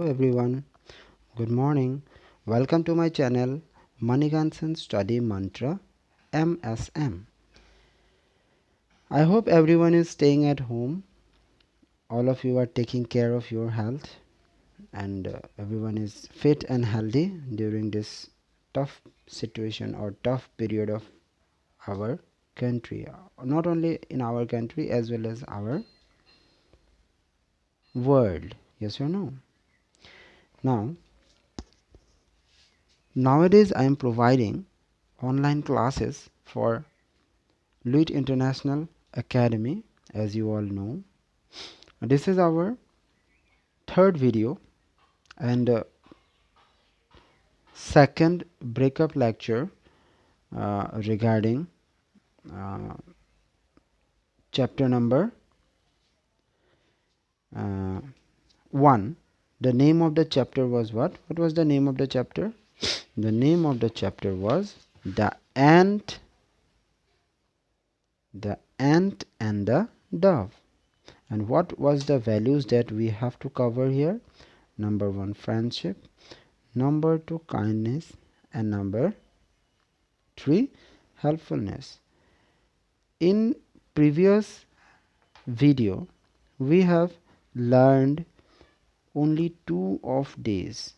everyone, good morning. Welcome to my channel Manikansan Study Mantra MSM. I hope everyone is staying at home. All of you are taking care of your health and everyone is fit and healthy during this tough situation or tough period of our country. Not only in our country as well as our world. Yes or no? Now, nowadays I am providing online classes for Luit International Academy, as you all know. This is our third video and second breakup lecture regarding uh, chapter number 1. The name of the chapter was what? What was the name of the chapter? The name of the chapter was the ant and the dove. And what was the values that we have to cover here? Number 1, friendship. Number 2, kindness. And number 3, helpfulness. In previous video we have learned only 2 of days.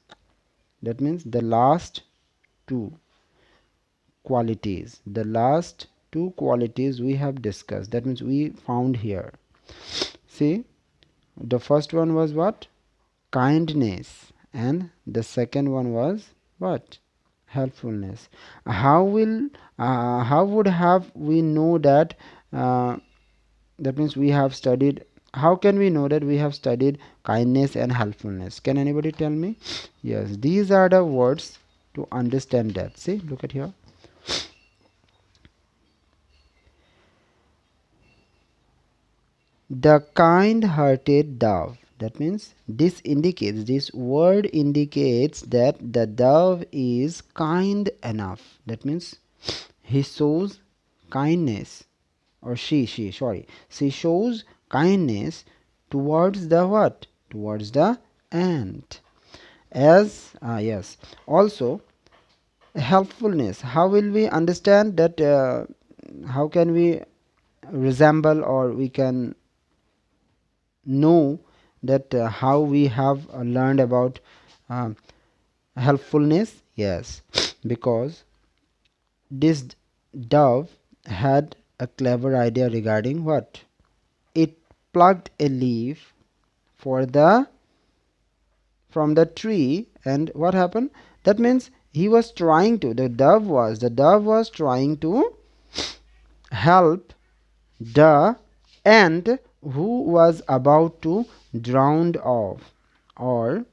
That means the last 2 qualities. The last 2 qualities we have discussed. That means we found here. See, the first one was what? Kindness. And the second one was what? Helpfulness. How would have we know that that means we have studied? How can we know that we have studied kindness and helpfulness? Can anybody tell me? Yes, these are the words to understand that. See, look at here. The kind-hearted dove. That means this word indicates that the dove is kind enough. That means he shows kindness, or she shows kindness towards the what? Towards the ant. As yes, also helpfulness. How will we understand that? How can we resemble, or we can know that how we have learned about uh, helpfulness? Yes, because this dove had a clever idea regarding what? It plucked a leaf for the from the tree, and what happened? That means the dove was trying to help the ant who was about to drown off, or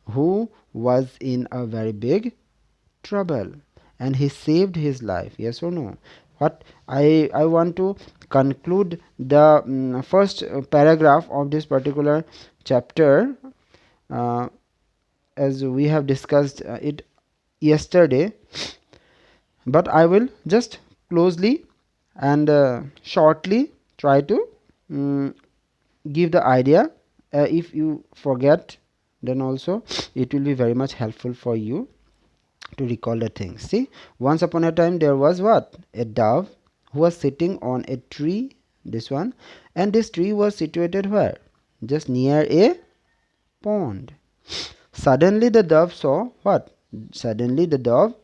who was in a very big trouble, and he saved his life. Yes or no? What I want to conclude the first paragraph of this particular chapter, uh, as we have discussed it yesterday, but I will just closely and shortly try to give the idea. If you forget, then also it will be very much helpful for you to recall the things. See, once upon a time there was what? A dove who was sitting on a tree, this one, and this tree was situated where? Just near a pond. Suddenly the dove saw what? Suddenly the dove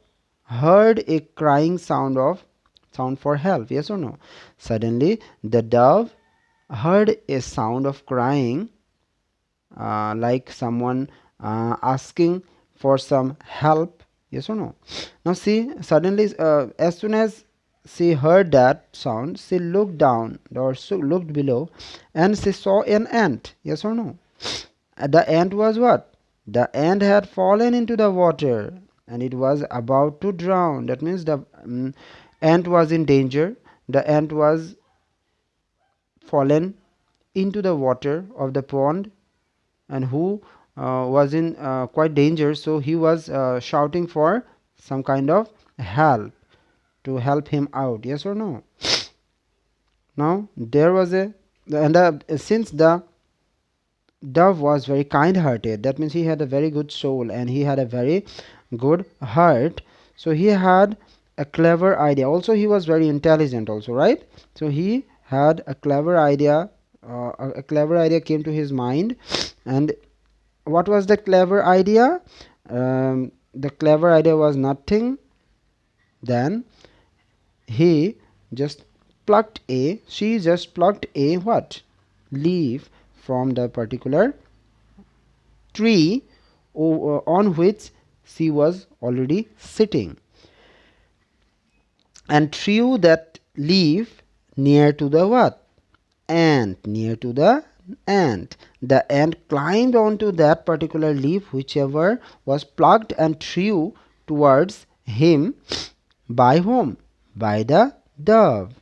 heard a crying sound for help. Yes or no? Suddenly the dove heard a sound of crying, like someone asking for some help. Yes or no? Now see, suddenly as soon as she heard that sound, she looked down, or looked below, and she saw an ant. Yes or no? The ant was what? The ant had fallen into the water and it was about to drown. That means the ant was in danger. The ant was fallen into the water of the pond, and who was in quite danger, so he was shouting for some kind of help, to help him out. Yes or no? Now there was a, and since the dove was very kind hearted. That means he had a very good soul and he had a very good heart. So he had a clever idea. Also he was very intelligent also, right? So he had a clever idea. A clever idea came to his mind. And what was the clever idea? The clever idea was nothing then he just she just plucked a what? Leaf from the particular tree on which she was already sitting, and threw that leaf near to the what? Ant. Near to the ant. The ant climbed onto that particular leaf whichever was plucked and threw towards him. By whom? By the dove.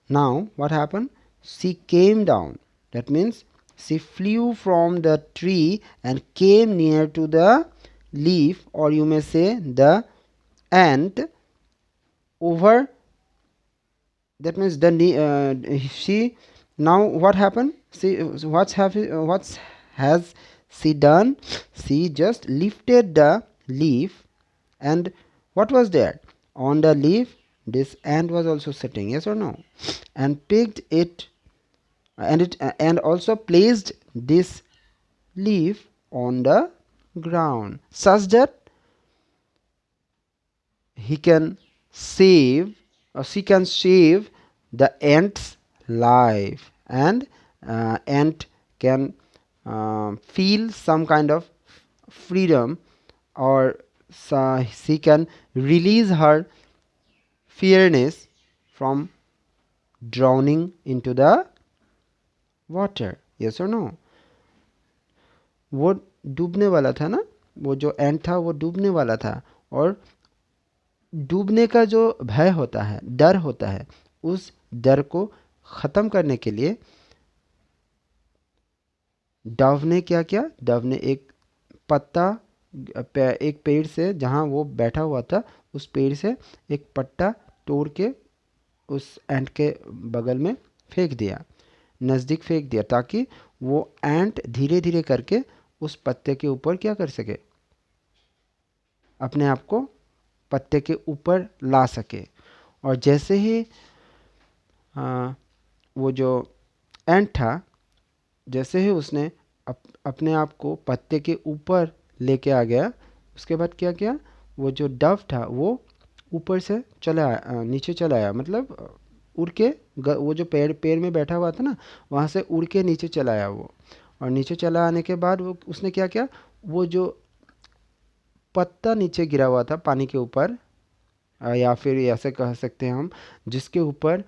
Now what happened? She came down. That means she flew from the tree and came near to the leaf, or you may say the ant. Over, that means she, now what happened? See what has she done? She just lifted the leaf, and what was there on the leaf? This ant was also sitting, yes or no? And picked it, and also placed this leaf on the ground, such that he can save, or she can save the ant's life, and ant can feel some kind of freedom, or she can release her fearness from drowning into the water, yes or no? वो डूबने वाला था ना, वो जो एंट था वो डूबने वाला था, और डूबने का जो भय होता है, डर होता है, उस डर को ख़त्म करने के लिए डव ने क्या किया? डव ने एक पत्ता, एक पेड़ से, जहाँ वो बैठा हुआ था उस पेड़ से एक पत्ता तोड़ के उस एंट के बगल में फेंक दिया, नज़दीक फेंक दिया, ताकि वो एंट धीरे धीरे करके उस पत्ते के ऊपर क्या कर सके? अपने आप को पत्ते के ऊपर ला सके। और जैसे ही वो जो एंट था, जैसे ही उसने अपने आप को पत्ते के ऊपर लेके आ गया, उसके बाद क्या किया? वो जो डव था वो ऊपर से चला आया, नीचे चला आया, मतलब उड़ के वो जो पेड़ में बैठा हुआ था ना, वहाँ से उड़ के नीचे चला आया वो। और नीचे चला आने के बाद वो उसने क्या किया? वो जो पत्ता नीचे गिरा हुआ था पानी के ऊपर, या फिर ऐसे कह सकते हैं हम, जिसके ऊपर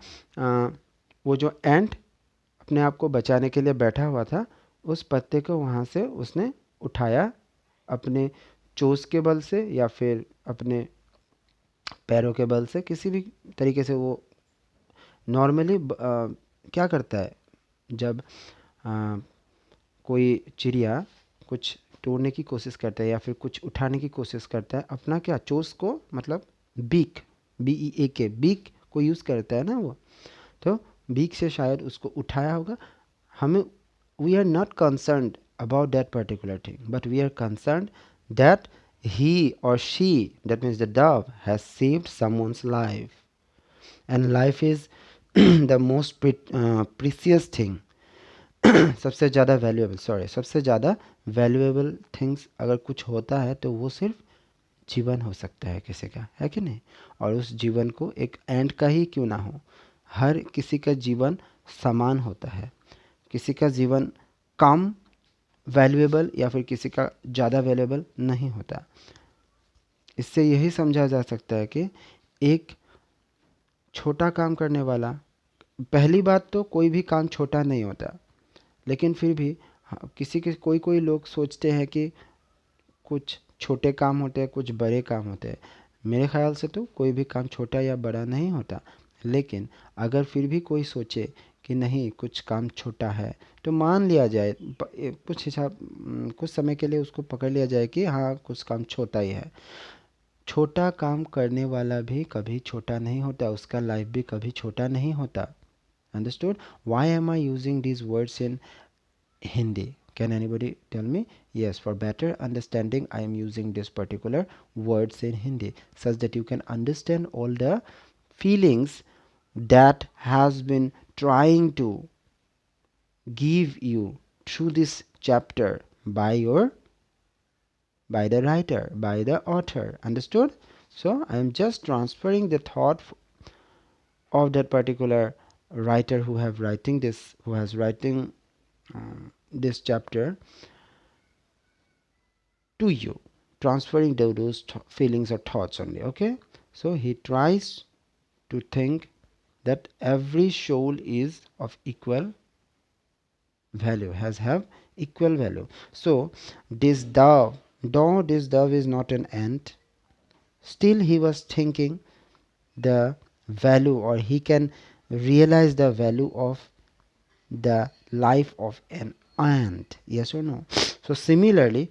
वो जो एंट अपने आप को बचाने के लिए बैठा हुआ था, उस पत्ते को वहाँ से उसने उठाया अपने चोंच के बल से या फिर अपने पैरों के बल से, किसी भी तरीके से। वो नॉर्मली क्या करता है, जब कोई चिड़िया कुछ तोड़ने की कोशिश करता है या फिर कुछ उठाने की कोशिश करता है, अपना क्या चोंच को, मतलब बीक, BEAK, बीक को यूज़ करता है ना वो, तो बीक से शायद उसको उठाया होगा। हमें, we are not concerned about that particular thing, but we are concerned that he or she, that means the dove, has saved someone's life, and life is the most precious thing. सबसे ज़्यादा valuable things अगर कुछ होता है तो वो सिर्फ जीवन हो सकता है किसी का, है कि नहीं? और उस जीवन को एक एंड का ही क्यों ना हो, हर किसी का जीवन समान होता है। किसी का जीवन कम वैल्यूएबल या फिर किसी का ज़्यादा वैल्यूएबल नहीं होता। इससे यही समझा जा सकता है कि एक छोटा काम करने वाला, पहली बात तो कोई भी काम छोटा नहीं होता, लेकिन फिर भी किसी के कोई लोग सोचते हैं कि कुछ छोटे काम होते हैं, कुछ बड़े काम होते हैं। मेरे ख्याल से तो कोई भी काम छोटा या बड़ा नहीं होता, लेकिन अगर फिर भी कोई सोचे कि नहीं कुछ काम छोटा है, तो मान लिया जाए, कुछ समय के लिए उसको पकड़ लिया जाए कि हाँ कुछ काम छोटा ही है। छोटा काम करने वाला भी कभी छोटा नहीं होता, उसका लाइफ भी कभी छोटा नहीं होता। Understood? Why am I using these words in Hindi? Can anybody tell me? Yes, for better understanding I am using this particular words in Hindi such that you can understand all the feelings that has been trying to give you through this chapter by the writer, by the author. Understood? So I am just transferring the thought of that particular writer who has writing this chapter to you, transferring those feelings or thoughts only. Okay, so he tries to think that every soul is of equal value, have equal value. So this dove, though this dove is not an ant, still he was thinking the value, or he can realize the value of the life of an ant. Yes or no? So similarly,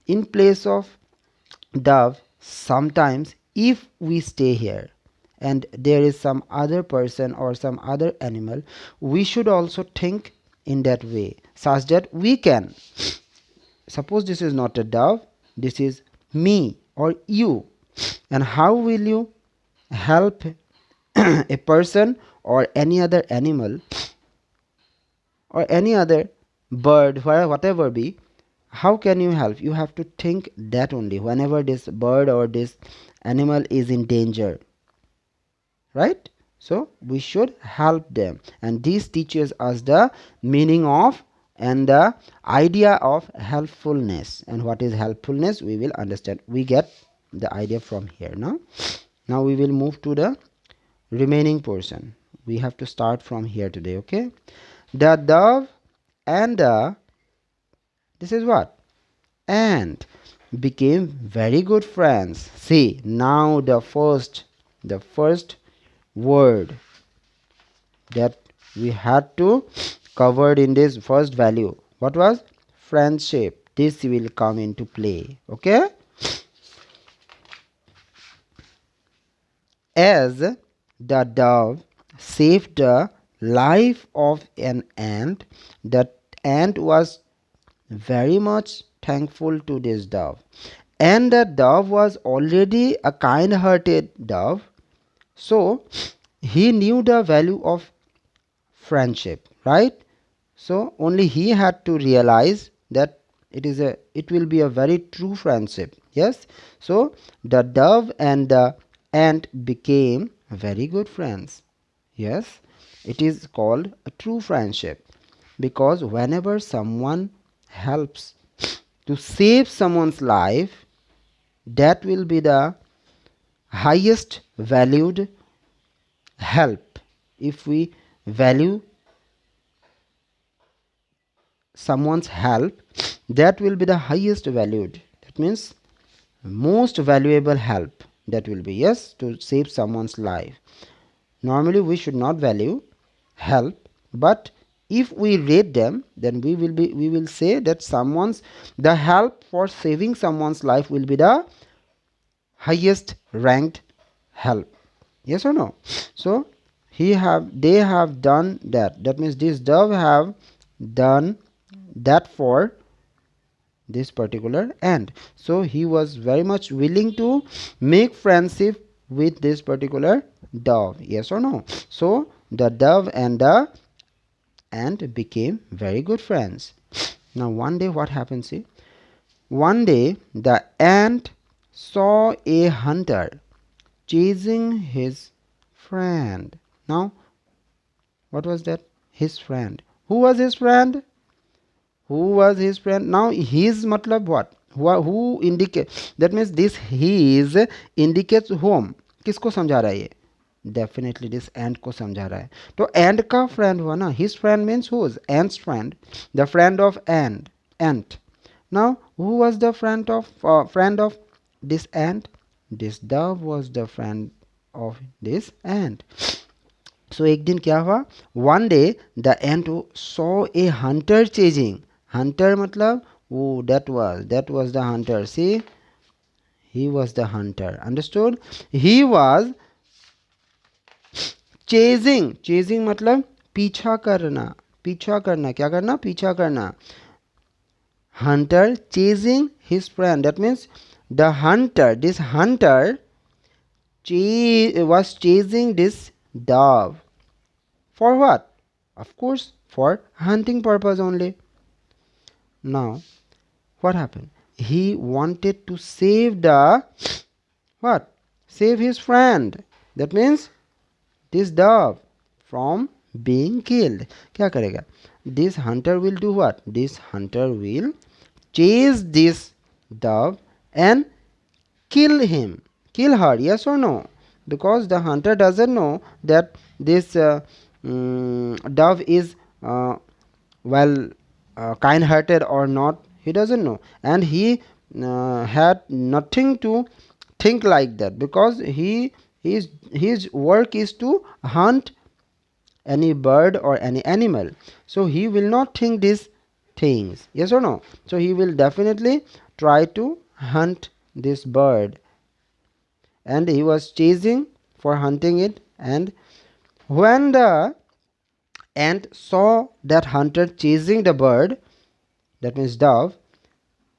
in place of dove, sometimes if we stay here and there is some other person or some other animal, we should also think in that way such that we can, suppose this is not a dove, this is me or you, and how will you help a person or any other animal or any other bird, whatever be? How can you help? You have to think that only whenever this bird or this animal is in danger, right? So we should help them, and this teaches us the meaning of and the idea of helpfulness. And what is helpfulness, we will understand. We get the idea from here. Now we will move to the remaining portion. We have to start from here today. Okay, the dove and the, this is what, ant, became very good friends. See, now the first word that we had to covered in this first value, what was? Friendship. This will come into play. Okay, as the dove saved the life of an ant, the ant was very much thankful to this dove, and the dove was already a kind-hearted dove, so he knew the value of friendship, right? So only he had to realize that it will be a very true friendship. Yes, so the dove and the ant became very good friends. Yes, it is called a true friendship, because whenever someone helps to save someone's life, that will be the highest valued help. If we value someone's help, that will be the highest valued, that means most valuable help, that will be, yes, to save someone's life. Normally we should not value help, but if we rate them, then we will say that the help for saving someone's life will be the highest ranked help. Yes or no? So they have done that. That means this dove have done that for this particular ant. So he was very much willing to make friendship with this particular dove. Yes or no? So the dove and the ant became very good friends. Now one day what happened? See, one day the ant saw a hunter chasing his friend. Now what was that? His friend. Who was his friend? Who was his friend? Now his matlab what? Who indicate? That means this his indicates whom. किसको समझा रहा है ये? Definitely this ant को समझा रहा है. तो ant का friend हुआ ना. His friend means whose? Ant's friend. The friend of ant. Now who was the friend of this ant? This dove was the friend of this ant. So एक दिन क्या हुआ? One day the ant saw a hunter chasing. Hunter matlab, oh, that was the hunter. See, he was the hunter. Understood? He was chasing matlab पीछा करना. क्या करना? पीछा करना. hunter chasing his friend. That means the hunter, this hunter was chasing this dove. For what? Of course, for hunting purpose only. Now, what happened? He wanted to save the what? Save his friend. That means this dove from being killed. क्या करेगा? This hunter will do what? This hunter will chase this dove and kill him, kill her. Yes or no? Because the hunter doesn't know that this dove is well kind hearted or not. He doesn't know, and he had nothing to think like that, because his work is to hunt any bird or any animal. So he will not think these things. Yes or no? So he will definitely try to hunt this bird, and he was chasing for hunting it. And when the ant saw that hunter chasing the bird, that means dove,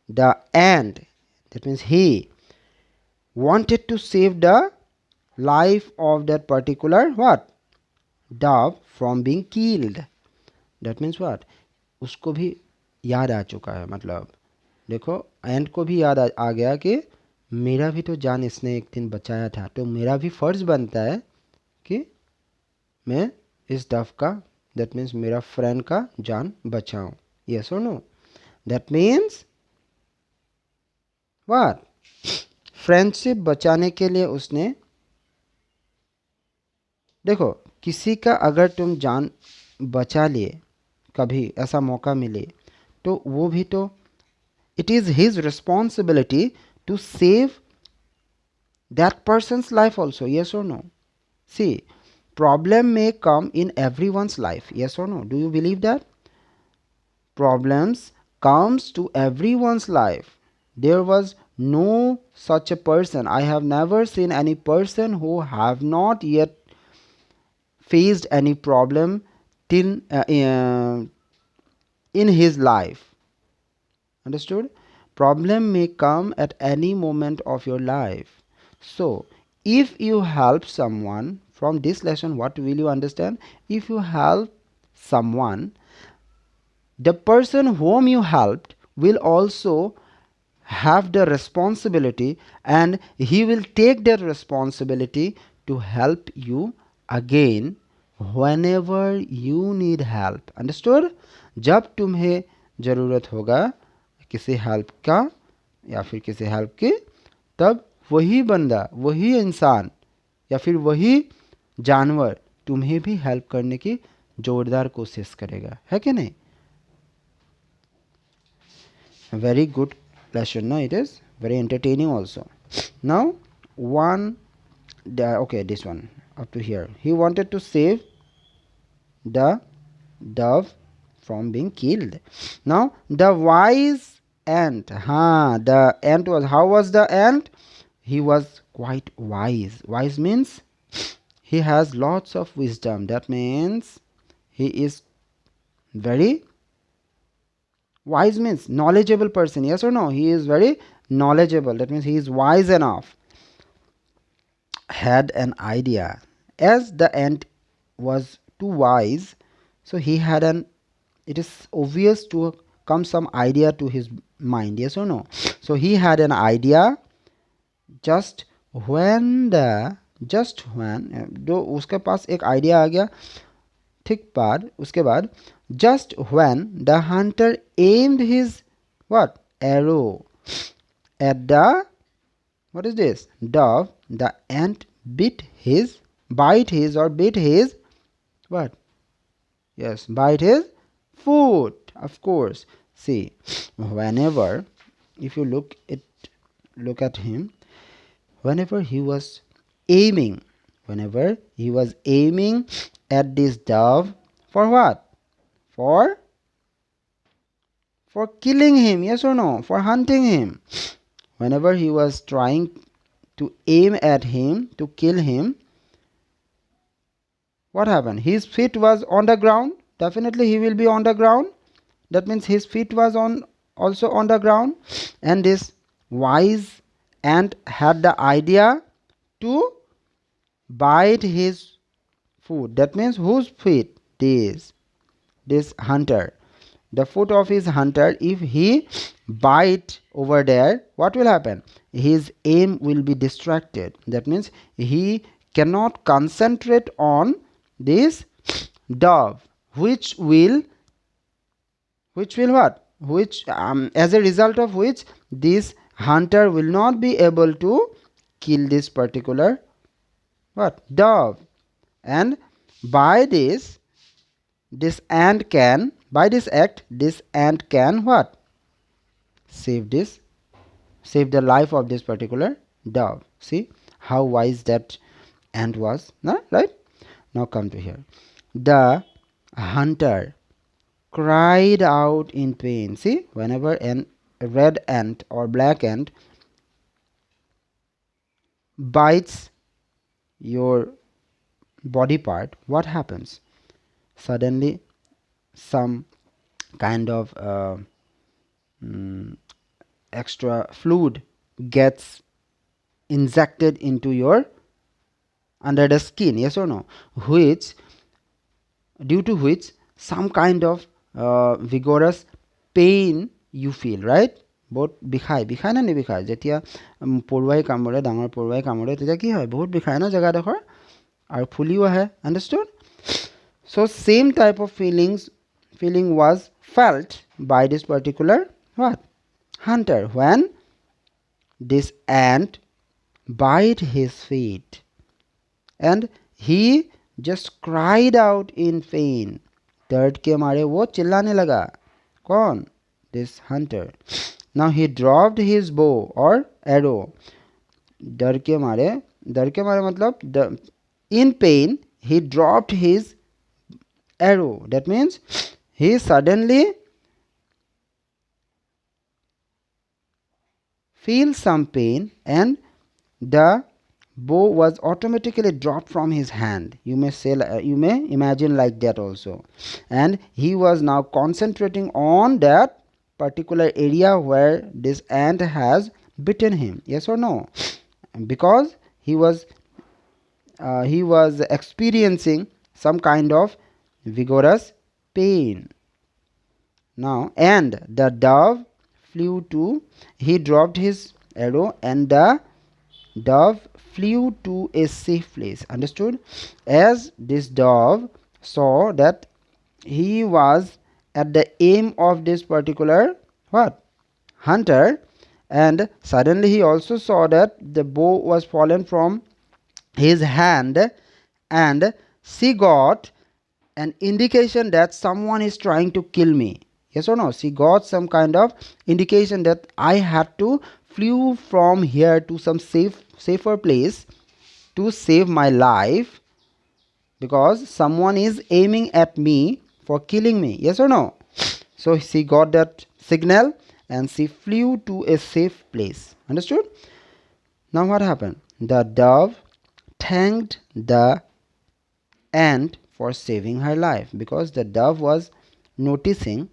the ant, that means he wanted to save the life of that particular what? Dove from being killed. That means what? उसको भी याद आ चुका है, मतलब देखो एंट को भी याद आ गया कि मेरा भी तो जान इसने एक दिन बचाया था, तो मेरा भी फर्ज बनता है कि मैं इस डव का, दैट मीन्स मेरा फ्रेंड का जान बचाऊं. यस और no? That means what? Friendship बचाने के लिए उसने, देखो किसी का अगर तुम जान बचा लिए, कभी ऐसा मौका मिले, तो वो भी तो it is his responsibility to save that person's life also. Yes or no? See, problem may come in everyone's life. Yes or no? Do you believe that? Problems comes to everyone's life. There was no such a person. I have never seen any person who have not yet faced any problem till in his life. Understood? Problem may come at any moment of your life. So if you help someone, from this lesson what will you understand? If you help someone, the person whom you helped will also have the responsibility, and he will take that responsibility to help you again whenever you need help. Understood? जब तुम्हें ज़रूरत होगा किसी help का या फिर किसी help की, तब वही बंदा, वही इंसान या फिर वही जानवर तुम्हें भी हेल्प करने की जोरदार कोशिश करेगा. है कि नहीं? Very good lesson. No, it is very entertaining also. Now okay, this one up to here. He wanted to save the dove from being killed. Now the wise ant. The ant was, how was the ant? He was quite wise. Wise means he has lots of wisdom. That means he is very wise, means knowledgeable person. Yes or no? He is very knowledgeable. That means he is wise enough. Had an idea. As the ant was too wise, so he had an, it is obvious to come some idea to his mind. Yes or no? So he had an idea. just when जो उसके पास एक idea आ गया, ठीक बाद उसके बाद just when the hunter aimed his what? Arrow at the, what is this? Dove, the ant bit his what? Yes, bite his foot, of course. See, whenever, if you look at him, whenever he was aiming at this dove, for what? For killing him. Yes or no? For hunting him. Whenever he was trying to aim at him to kill him, what happened? His feet was on the ground. Definitely he will be on the ground. That means his feet was on also on the ground, and this wise ant had the idea to bite his foot. That means whose feet? This hunter, the foot of his hunter. If he bite over there, what will happen? His aim will be distracted. That means he cannot concentrate on this dove, which will what? Which as a result of which this hunter will not be able to kill this particular what? Dove. And by this ant can, by this act, this ant can what? Save the life of this particular dove. See how wise that ant was, no? Right? Now come to here. The hunter cried out in pain. See, whenever a red ant or black ant bites your body part, what happens? Suddenly some kind of extra fluid gets injected into your under the skin, yes or no, which due to which some kind of vigorous pain you feel, right? বহুত বিষাই না নিবিষাই যেতিয়া পৰুৱাই কামুৰে, ডাঙৰ পৰুৱাই কামুৰে, তেতিয়া কি হয়? বহুত বিষাই ন জেগাডোখৰ, আৰু ফুলিও আহে। Understood? So same type of feeling was felt by this particular what? Hunter when this ant bite his feet, and he just cried out in pain. दर्द के मारे वो चिल्लाने लगा। कौन? This hunter. Now he dropped his bow or arrow. डर के मारे मतलब in pain he dropped his arrow. That means he suddenly feels some pain and the bow was automatically dropped from his hand. You may imagine like that also. And he was now concentrating on that particular area where this ant has bitten him. Yes or no? Because he was experiencing some kind of vigorous pain. Now, and the dove flew to, he dropped his arrow and the dove flew to a safe place. Understood? As this dove saw that he was at the aim of this particular what? Hunter, and suddenly he also saw that the bow was fallen from his hand, and she got an indication that someone is trying to kill me. Yes or no? She got some kind of indication that I had to flew from here to some safer place to save my life, because someone is aiming at me for killing me. Yes or no? So she got that signal and she flew to a safe place. Understood? Now what happened? The dove thanked the ant for saving her life, because the dove was noticing,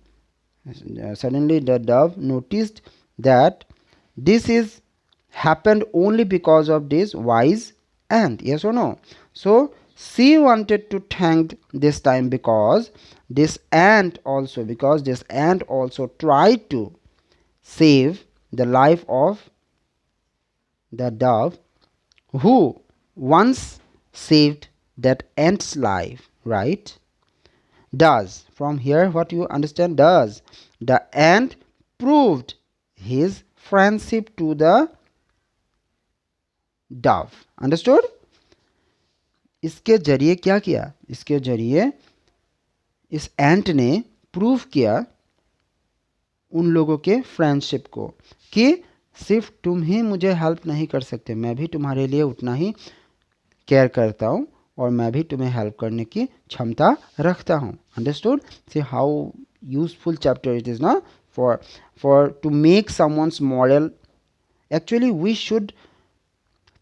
suddenly the dove noticed that this is happened only because of this wise ant. Yes or no? So she wanted to thank this time because this ant also tried to save the life of the dove who once saved that ant's life, right? Does, from here what you understand, does the ant proved his friendship to the dove. Understood? इसके जरिए क्या किया? इसके जरिए इस एंट ने prove किया उन लोगों के फ्रेंडशिप को कि सिर्फ तुम ही मुझे हेल्प नहीं कर सकते, मैं भी तुम्हारे लिए उतना ही केयर करता हूँ और मैं भी तुम्हें हेल्प करने की क्षमता रखता हूँ. Understood? See how useful chapter it is ना for to make someone's moral. Actually we should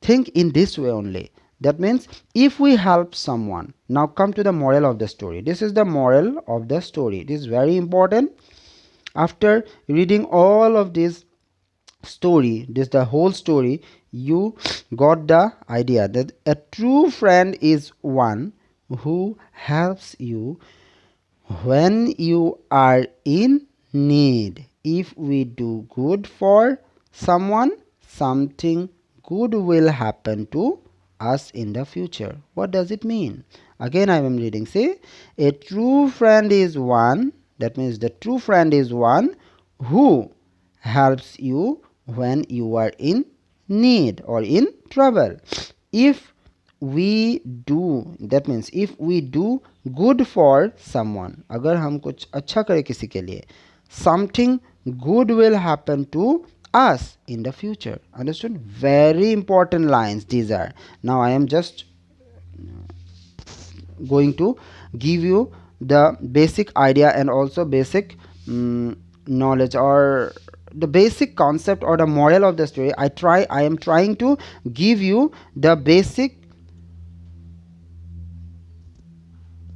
think in this way only. That means if we help someone, now come to the moral of the story. This is the moral of the story. It is very important. After reading all of this story, this the whole story, you got the idea that a true friend is one who helps you when you are in need. If we do good for someone, something good will happen to us in the future. What does it mean? Again, I am reading. Say, a true friend is one, that means the true friend is one who helps you when you are in need or in trouble. If we do, that means if we do good for someone, अगर हम कुछ अच्छा करें किसी के लिए, something good will happen to us in the future. Understood? Very important lines these are. Now I am just going to give you the basic idea and also basic knowledge or the basic concept or the moral of the story. I am trying to give you the basic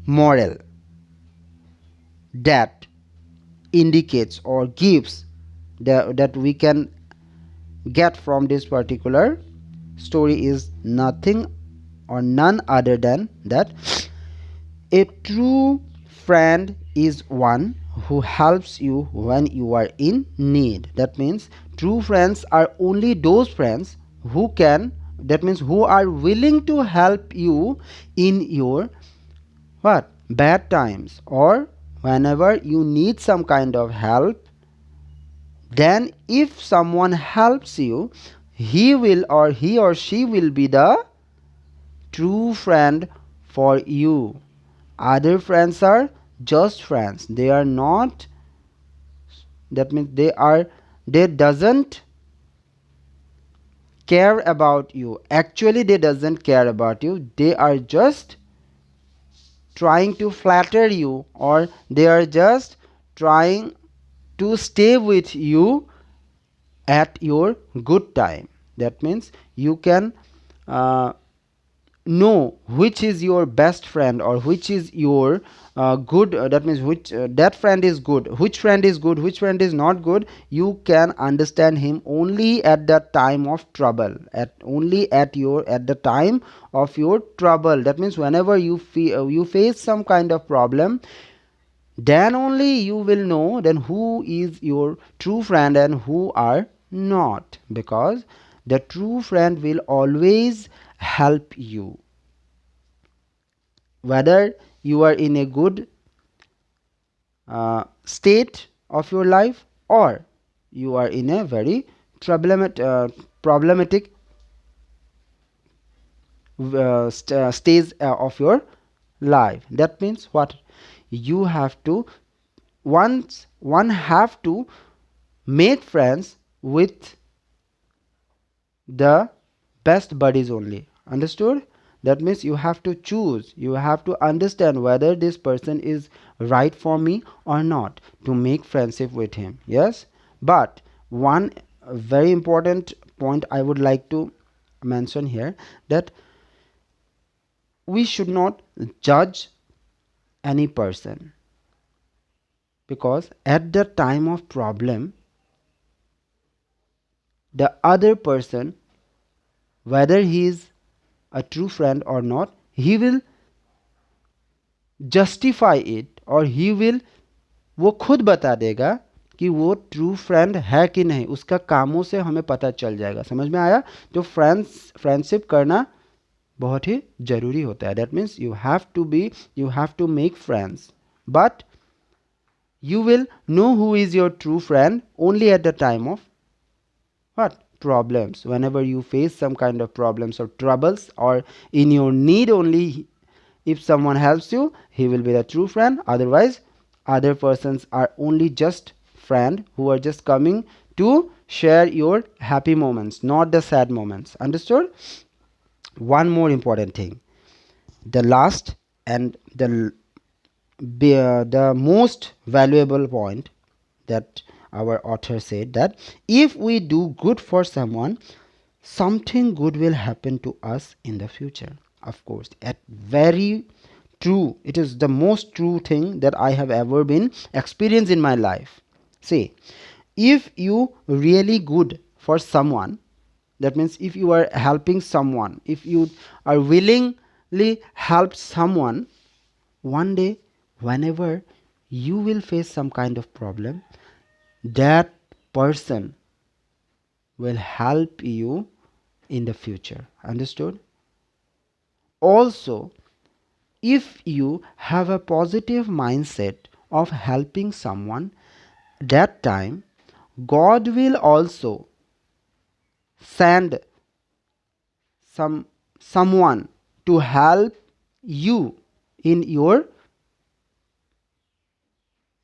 moral that indicates or gives that we can get from this particular story is nothing or none other than that a true friend is one who helps you when you are in need. That means true friends are only those friends who can, that means who are willing to help you in your what bad times or whenever you need some kind of help. Then if someone helps you, he or she will be the true friend for you. Other friends are just friends. They are not, that means they doesn't care about you. Actually they doesn't care about you. They are just trying to flatter you, or they are just trying to stay with you at your good time. That means you can know which is your best friend or which is your good, that means which that friend is good, which friend is good, which friend is not good. You can understand him only at the time of trouble, at the time of your trouble. That means whenever you feel you face some kind of problem, then only you will know then who is your true friend and who are not, because the true friend will always help you whether you are in a good state of your life or you are in a very problematic stage of your life. That means what you have to one have to make friends with the best buddies only. Understood? That means you have to choose, you have to understand whether this person is right for me or not to make friendship with him. Yes, but one very important point I would like to mention here, that we should not judge any person, because at the time of problem the other person, whether he is a true friend or not, he will justify it, और he will, वो खुद बता देगा कि वो true friend है कि नहीं. उसका कामों से हमें पता चल जाएगा. समझ में आया? तो फ्रेंडशिप करना बहुत ही जरूरी होता है. That means you have to make friends, but you will know who is your true friend only at the time of what problems. Whenever you face some kind of problems or troubles or in your need only, if someone helps you, he will be the true friend. Otherwise other persons are only just friend who are just coming to share your happy moments, not the sad moments. Understood? One more important thing, the last and the most valuable point that our author said, that if we do good for someone, something good will happen to us in the future. Of course, at very true, it is the most true thing that I have ever been experienced in my life. See, if you really good for someone, that means if you are helping someone, if you are willingly help someone, one day whenever you will face some kind of problem, that person will help you in the future. Understood? Also, if you have a positive mindset of helping someone, that time God will also send someone to help you in your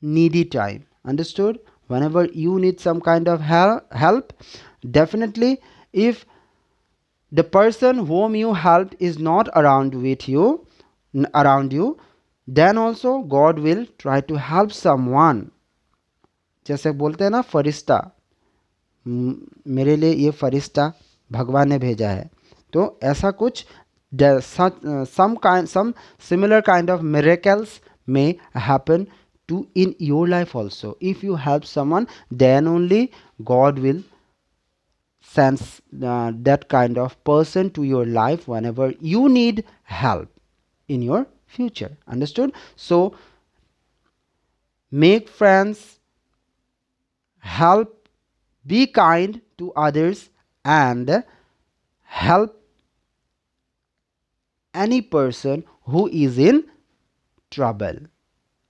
needy time. Understood? Whenever you need some kind of help, definitely, if the person whom you helped is not around with you, around you, then also God will try to help someone. जैसे बोलते हैं ना, फरिश्ता, मेरे लिए ये फरिश्ता भगवान ने भेजा है, तो ऐसा कुछ some similar kind of miracles may happen to in your life also. If you help someone, then only God will send that kind of person to your life whenever you need help in your future. Understood? So make friends, help, be kind to others, and help any person who is in trouble.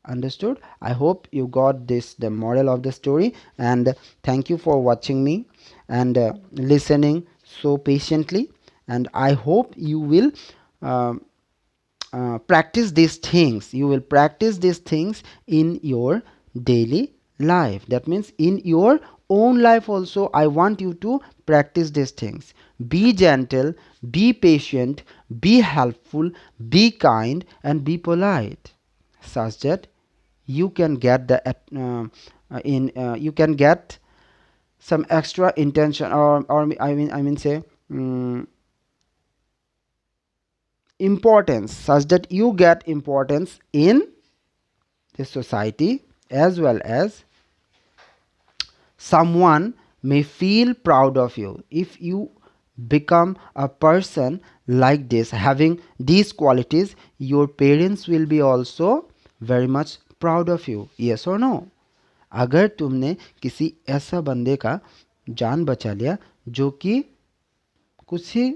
Understood? I hope you got this, the moral of the story, and thank you for watching me and listening so patiently, and I hope you will practice these things. You will practice these things in your daily life. That means in your own life also, I want you to practice these things. Be gentle, be patient, be helpful, be kind, and be polite, such that you can get the you can get some extra intention, or I mean say importance, such that you get importance in the society, as well as someone may feel proud of you. If you become a person like this, having these qualities, your parents will be also very much proud of you. Yes or no? अगर तुमने किसी ऐसा बंदे का जान बचा लिया जो कि कुछ ही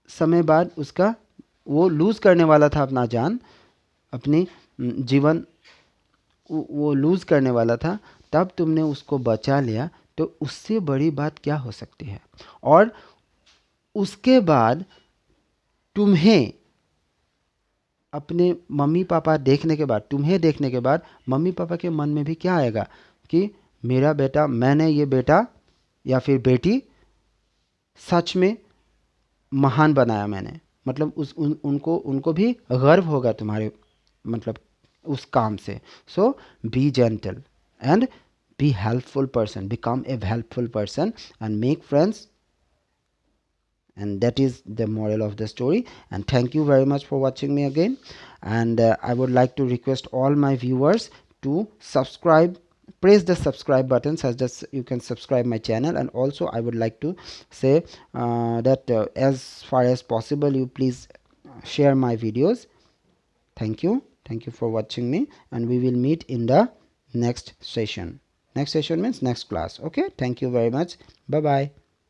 समय बाद उसका वो लूज करने वाला था अपना जान, अपनी जीवन वो लूज करने वाला था, तब तुमने उसको बचा लिया, तो उससे बड़ी बात क्या हो सकती है? और उसके बाद तुम्हें अपने मम्मी पापा देखने के बाद, तुम्हें देखने के बाद मम्मी पापा के मन में भी क्या आएगा कि मेरा बेटा, मैंने ये बेटा या फिर बेटी सच में महान बनाया मैंने, मतलब उनको भी गर्व होगा तुम्हारे मतलब उस काम से. So be gentle and be helpful person, become a helpful person and make friends, and that is the moral of the story. And thank you very much for watching me again, and I would like to request all my viewers to subscribe, press the subscribe button such that you can subscribe my channel. And also I would like to say that as far as possible, you please share my videos. Thank you for watching me, and we will meet in the next session. Next session means next class. Okay, thank you very much. Bye bye.